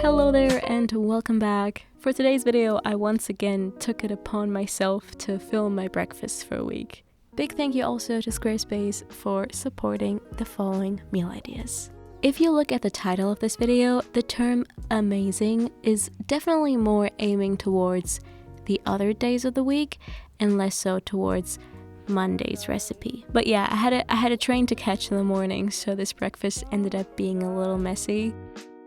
Hello there and welcome back. For today's video, I once again took it upon myself to film my breakfast for a week. Big thank you also to Squarespace for supporting the following meal ideas. If you look at the title of this video, the term amazing is definitely more aiming towards the other days of the week and less so towards Monday's recipe. But yeah, I had a train to catch in the morning, so this breakfast ended up being a little messy.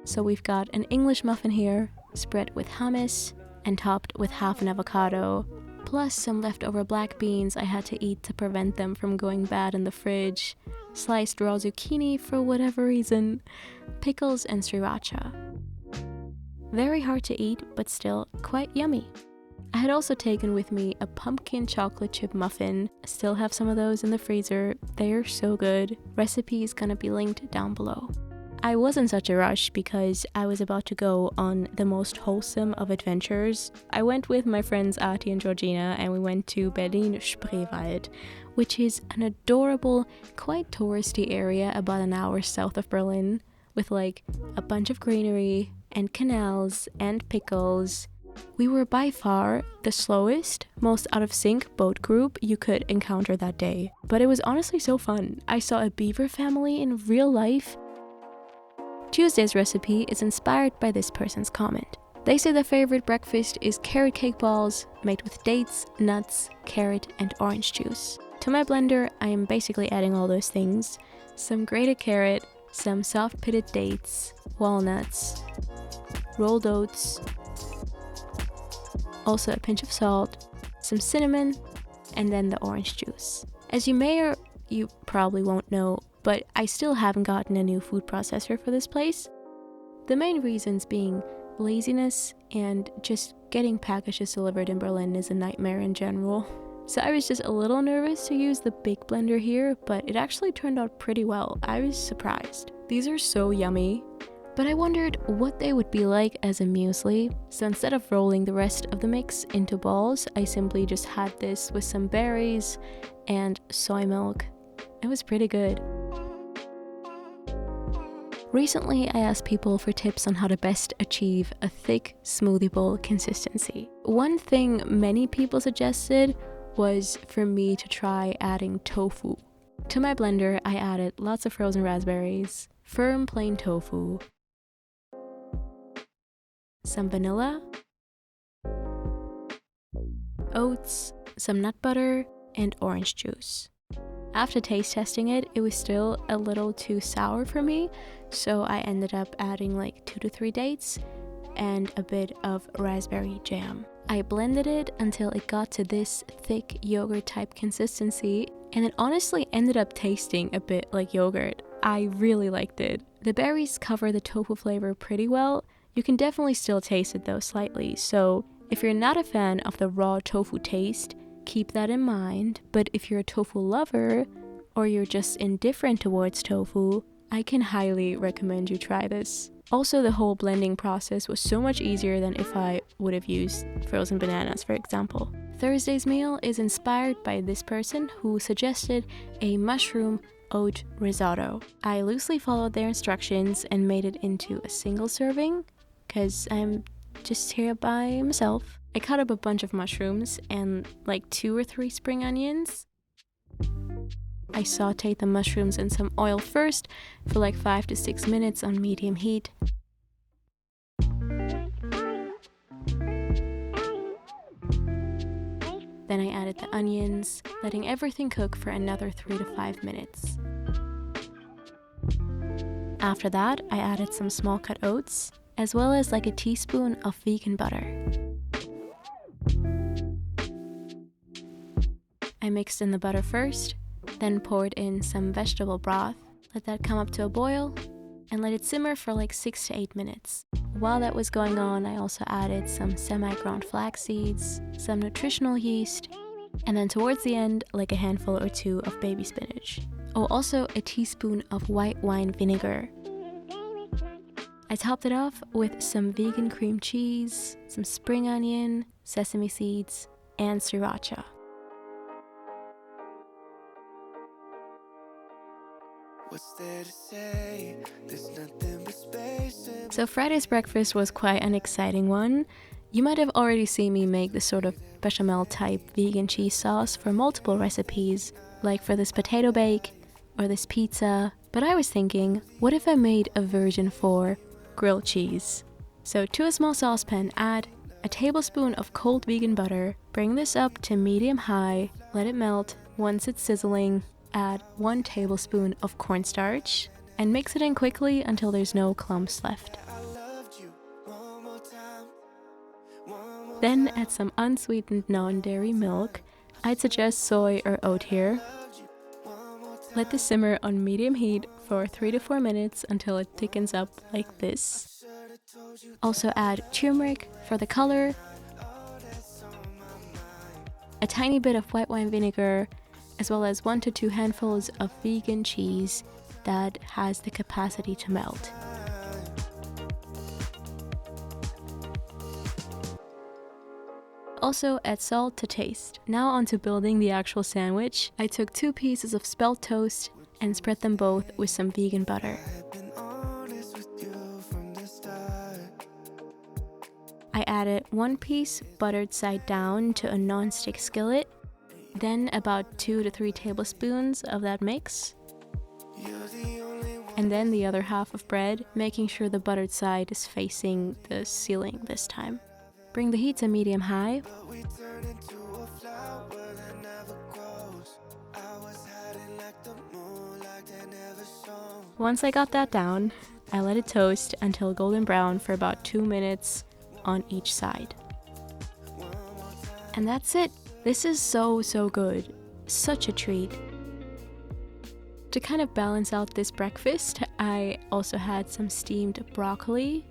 So we've got an English muffin here, spread with hummus and topped with half an avocado, plus some leftover black beans I had to eat to prevent them from going bad in the fridge, sliced raw zucchini for whatever reason, pickles and sriracha. Very hard to eat, but still quite yummy. I had also taken with me a pumpkin chocolate chip muffin. I still have some of those in the freezer. They are so good. Recipe is gonna be linked down below. I was in such a rush because I was about to go on the most wholesome of adventures. I went with my friends Ati and Georgina and we went to Berlin-Spreewald, which is an adorable, quite touristy area about an hour south of Berlin, with like a bunch of greenery and canals and pickles. We were by far the slowest, most out of sync boat group you could encounter that day. But it was honestly so fun. I saw a beaver family in real life. Tuesday's recipe is inspired by this person's comment. They say their favorite breakfast is carrot cake balls made with dates, nuts, carrot, and orange juice. To my blender, I am basically adding all those things: some grated carrot, some soft pitted dates, walnuts, rolled oats, also a pinch of salt, some cinnamon, and then the orange juice. As you may or you probably won't know, but I still haven't gotten a new food processor for this place. The main reasons being laziness and just getting packages delivered in Berlin is a nightmare in general. So I was just a little nervous to use the big blender here, but it actually turned out pretty well. I was surprised. These are so yummy, but I wondered what they would be like as a muesli. So instead of rolling the rest of the mix into balls, I simply just had this with some berries and soy milk. It was pretty good. Recently, I asked people for tips on how to best achieve a thick smoothie bowl consistency. One thing many people suggested was for me to try adding tofu. To my blender, I added lots of frozen raspberries, firm plain tofu, some vanilla, oats, some nut butter, and orange juice. After taste testing it, it was still a little too sour for me, so I ended up adding like 2 to 3 dates and a bit of raspberry jam. I blended it until it got to this thick yogurt type consistency, and it honestly ended up tasting a bit like yogurt. I really liked it. The berries cover the tofu flavor pretty well. You can definitely still taste it though slightly, so if you're not a fan of the raw tofu taste, keep that in mind. But if you're a tofu lover or you're just indifferent towards tofu, I can highly recommend you try this. Also, the whole blending process was so much easier than if I would have used frozen bananas, for example. Thursday's meal is inspired by this person who suggested a mushroom oat risotto. I loosely followed their instructions and made it into a single serving because I'm just here by myself. I cut up a bunch of mushrooms and like 2 or 3 spring onions. I sauteed the mushrooms in some oil first for like 5 to 6 minutes on medium heat. Then I added the onions, letting everything cook for another 3 to 5 minutes. After that, I added some small cut oats, as well as like a teaspoon of vegan butter. I mixed in the butter first, then poured in some vegetable broth, let that come up to a boil, and let it simmer for like 6 to 8 minutes. While that was going on, I also added some semi-ground flax seeds, some nutritional yeast, and then towards the end, like a handful or 2 of baby spinach. Oh, also a teaspoon of white wine vinegar. I topped it off with some vegan cream cheese, some spring onion, sesame seeds, and sriracha. So Friday's breakfast was quite an exciting one. You might have already seen me make this sort of bechamel type vegan cheese sauce for multiple recipes, like for this potato bake or this pizza, but I was thinking, what if I made a version for grilled cheese? So to a small saucepan, add a tablespoon of cold vegan butter, bring this up to medium-high, let it melt. Once it's sizzling, add 1 tablespoon of cornstarch and mix it in quickly until there's no clumps left. Then add some unsweetened non-dairy milk. I'd suggest soy or oat here. Let this simmer on medium heat for 3 to 4 minutes until it thickens up like this. Also add turmeric for the color, a tiny bit of white wine vinegar, as well as 1 to 2 handfuls of vegan cheese that has the capacity to melt. Also add salt to taste. Now on to building the actual sandwich. I took 2 pieces of spelt toast and spread them both with some vegan butter. I added 1 piece buttered side down to a non-stick skillet, then about 2 to 3 tablespoons of that mix, and then the other half of bread, making sure the buttered side is facing the ceiling this time. Bring the heat to medium-high. Once I got that down, I let it toast until golden brown for about 2 minutes on each side. And that's it. This is so good. Such a treat. To kind of balance out this breakfast, I also had some steamed broccoli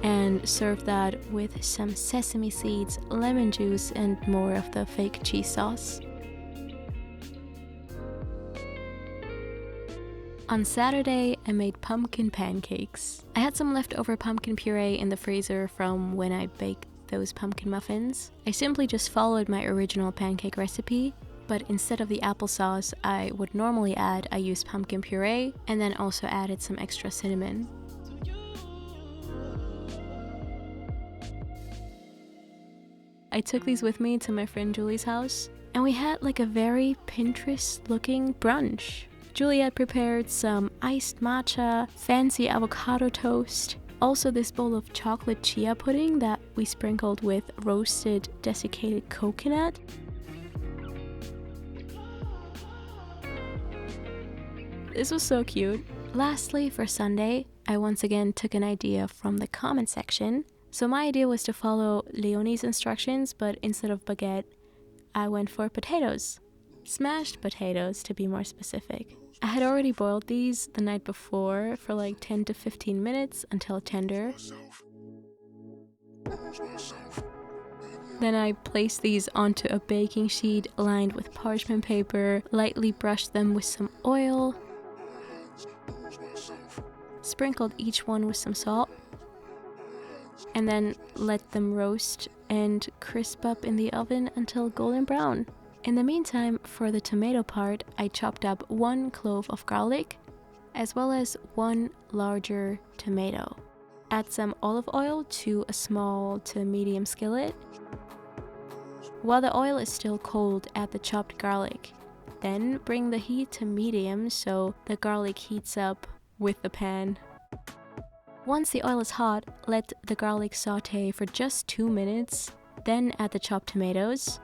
and served that with some sesame seeds, lemon juice, and more of the fake cheese sauce. On Saturday, I made pumpkin pancakes. I had some leftover pumpkin puree in the freezer from when I baked those pumpkin muffins. I simply just followed my original pancake recipe, but instead of the applesauce I would normally add, I used pumpkin puree and then also added some extra cinnamon. I took these with me to my friend Julie's house, and we had like a very Pinterest-looking brunch. Julie had prepared some iced matcha, fancy avocado toast, also this bowl of chocolate chia pudding that we sprinkled with roasted desiccated coconut. This was so cute. Lastly, for Sunday, I once again took an idea from the comment section. So my idea was to follow Leonie's instructions, but instead of baguette, I went for potatoes. Smashed potatoes, to be more specific. I had already boiled these the night before for like 10 to 15 minutes until tender. Then I placed these onto a baking sheet lined with parchment paper, lightly brushed them with some oil, sprinkled each one with some salt, and then let them roast and crisp up in the oven until golden brown. In the meantime, for the tomato part, I chopped up 1 clove of garlic, as well as 1 larger tomato. Add some olive oil to a small to medium skillet. While the oil is still cold, add the chopped garlic. Then bring the heat to medium so the garlic heats up with the pan. Once the oil is hot, let the garlic saute for just 2 minutes, then add the chopped tomatoes.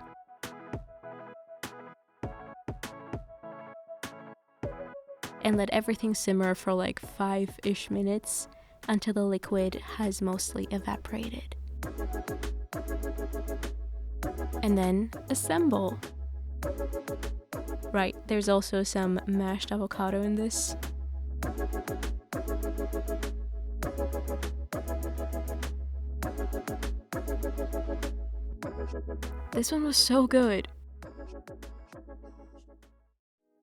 And let everything simmer for like 5-ish minutes until the liquid has mostly evaporated. And then assemble. Right, there's also some mashed avocado in this. This one was so good.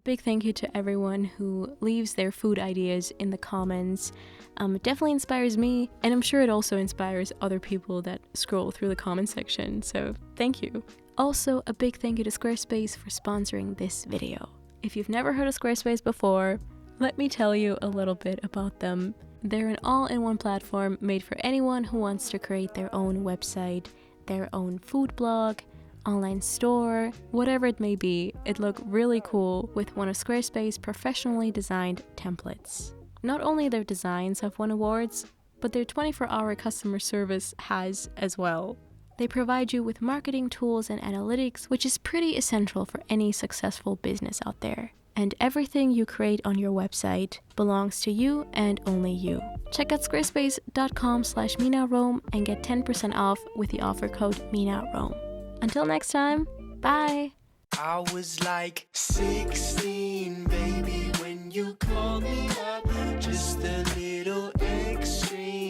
Big thank you to everyone who leaves their food ideas in the comments. It definitely inspires me, and I'm sure it also inspires other people that scroll through the comment section, so thank you. Also, a big thank you to Squarespace for sponsoring this video. If you've never heard of Squarespace before, let me tell you a little bit about them. They're an all-in-one platform made for anyone who wants to create their own website, their own food blog, online store, whatever it may be. It looked really cool with one of Squarespace's professionally designed templates. Not only their designs have won awards, but their 24-hour customer service has as well. They provide you with marketing tools and analytics, which is pretty essential for any successful business out there. And everything you create on your website belongs to you and only you. Check out squarespace.com/MinaRome and get 10% off with the offer code MinaRome. Until next time, bye! I was like 16, baby, when you called me up, just a little extreme.